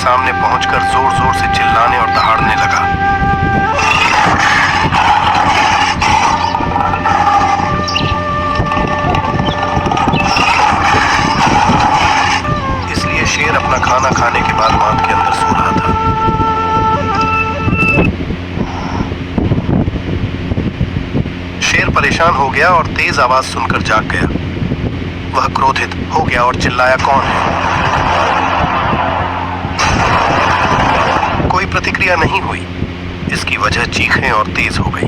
सामने पहुंचकर जोर जोर से चिल्लाने और दहाड़ने लगा। इसलिए शेर अपना खाना खाने के बाद बांध के अंदर सो रहा था। शेर परेशान हो गया और तेज आवाज सुनकर जाग गया। वह क्रोधित हो गया और चिल्लाया, कौन है? कोई प्रतिक्रिया नहीं हुई। इसकी वजह चीखें और तेज हो गई।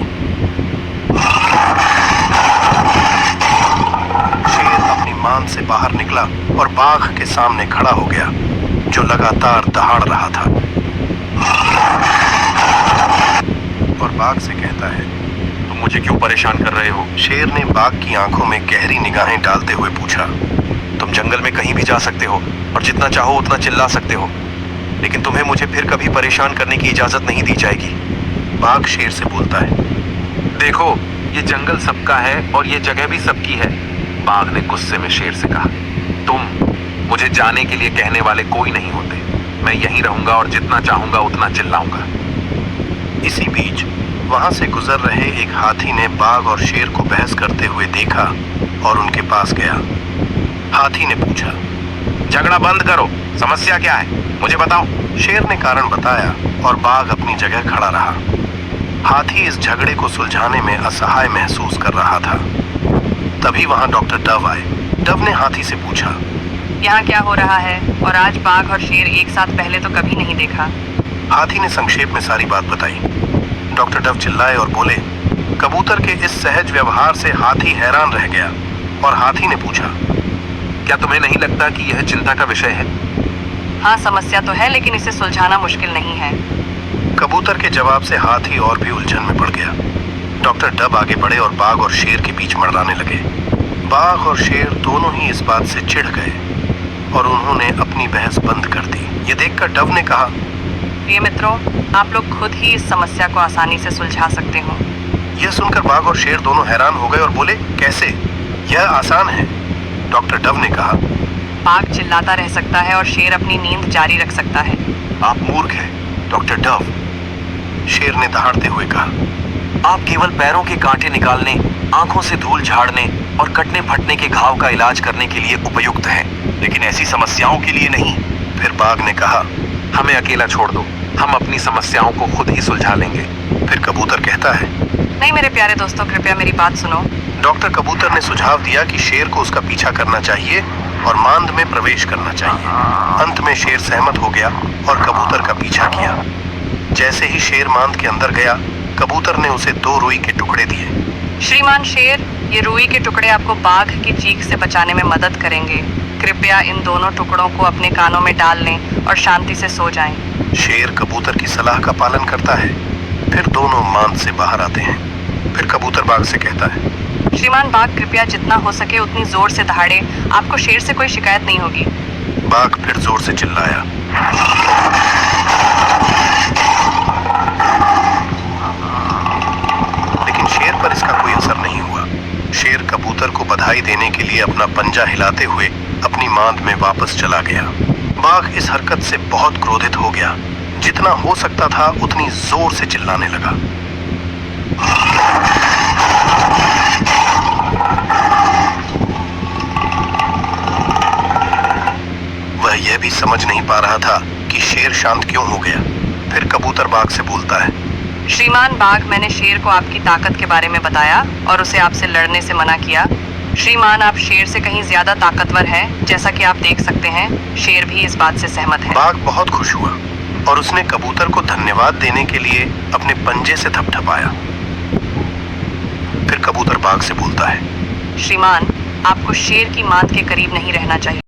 शेर अपनी मान से बाहर निकला और बाघ के सामने खड़ा हो गया, जो लगातार दहाड़ रहा था। और बाघ से कहता है, तुम मुझे क्यों परेशान कर रहे हो? शेर ने बाघ की आंखों में गहरी निगाहें डालते हुए पूछा। तुम जंगल में कहीं भी जा सकते हो और जितना चाहो उतना चिल्ला सकते हो, लेकिन तुम्हें मुझे फिर कभी परेशान करने की इजाजत नहीं दी जाएगी। बाघ शेर से बोलता है। देखो, ये जंगल सबका है और ये जगह भी सबकी है, बाघ ने गुस्से में शेर से कहा। तुम मुझे जाने के लिए कहने वाले कोई नहीं होते। मैं यहीं रहूंगा और जितना चाहूंगा उतना चिल्लाऊंगा। इसी बीच वहां से गुजर रहे एक हाथी ने बाघ और शेर को बहस करते हुए देखा और उनके पास गया। हाथी ने पूछा, झगड़ा बंद करो, समस्या क्या है, मुझे बताओ। शेर ने कारण बताया और बाघ अपनी जगह खड़ा रहा। हाथी इस झगड़े को सुलझाने में असहाय महसूस कर रहा था। तभी वहां डॉक्टर डव आए। डव ने हाथी से पूछा, यहाँ क्या हो रहा है? और आज बाघ और शेर एक साथ पहले तो कभी नहीं देखा। हाथी ने संक्षेप में सारी बात बताई। डॉक्टर डव चिल्लाए और बोले, कबूतर के इस सहज व्यवहार से हाथी हैरान रह गया। और हाथी ने पूछा, क्या तुम्हें नहीं लगता कि यह चिंता का विषय है? हाँ, समस्या तो है, लेकिन इसे सुलझाना मुश्किल नहीं है। कबूतर के जवाब से हाथी और भी उलझन में पड़ गया। डॉक्टर डब आगे बढ़े और बाघ और शेर के बीच मंडराने लगे। बाघ और शेर दोनों ही इस बात से चिढ़ गए और उन्होंने अपनी बहस बंद कर दी। ये देखकर डव ने कहा, प्रिय मित्रों, आप लोग खुद ही इस समस्या को आसानी से सुलझा सकते हो। यह सुनकर बाघ और शेर दोनों हैरान हो गए और बोले, कैसे? यह आसान है। डॉक्टर डव ने कहा, बाघ चिल्लाता रह सकता है और शेर अपनी नींद जारी रख सकता है। आप मूर्ख हैं, डॉक्टर डव, शेर ने दहाड़ते हुए कहा। आप केवल पैरों के कांटे निकालने, आंखों से धूल झाड़ने और कटने फटने के घाव का इलाज करने के लिए उपयुक्त हैं, लेकिन ऐसी समस्याओं के लिए नहीं। फिर बाघ ने कहा, हमें अकेला छोड़ दो, हम अपनी समस्याओं को खुद ही सुलझा लेंगे। फिर कबूतर कहता है, नहीं मेरे प्यारे दोस्तों, कृपया मेरी बात सुनो। डॉक्टर कबूतर ने सुझाव दिया कि शेर को उसका पीछा करना चाहिए और मांद में प्रवेश करना चाहिए। अंत में शेर सहमत हो गया और कबूतर का पीछा किया। जैसे ही शेर मांद के अंदर गया, कबूतर ने उसे 2 रुई के टुकड़े दिए। श्रीमान शेर, ये रुई के टुकड़े आपको बाघ की चीख से बचाने में मदद करेंगे। कृपया इन दोनों टुकड़ों को अपने कानों में डाल लें और शांति से सो जाएं। शेर कबूतर की सलाह का पालन करता है। फिर दोनों मांद से बाहर आते हैं। फिर कबूतर बाघ से कहता है, श्रीमान बाघ, कृपया जितना हो सके उतनी जोर से दहाड़े, आपको शेर से कोई शिकायत नहीं होगी। बाघ फिर जोर से चिल्लाया। लेकिन शेर पर इसका कोई असर नहीं हुआ। शेर कबूतर को बधाई देने के लिए अपना पंजा हिलाते हुए अपनी मांद में वापस चला गया। बाघ इस हरकत से बहुत क्रोधित हो गया। जितना हो सकता था उतनी जोर से चिल्लाने लगा। वह यह भी समझ नहीं पा रहा था कि शेर शांत क्यों हो गया। फिर कबूतर बाघ से बोलता है, श्रीमान बाघ, मैंने शेर को आपकी ताकत के बारे में बताया और उसे आपसे लड़ने से मना किया। श्रीमान, आप शेर से कहीं ज्यादा ताकतवर हैं, जैसा कि आप देख सकते हैं। शेर भी इस बात से सहमत है। बाघ बहुत खुश हुआ और उसने कबूतर को धन्यवाद देने के लिए अपने पंजे से थपथपाया। फिर कबूतर बाघ से बोलता है, श्रीमान, आपको शेर की मांद के करीब नहीं रहना चाहिए।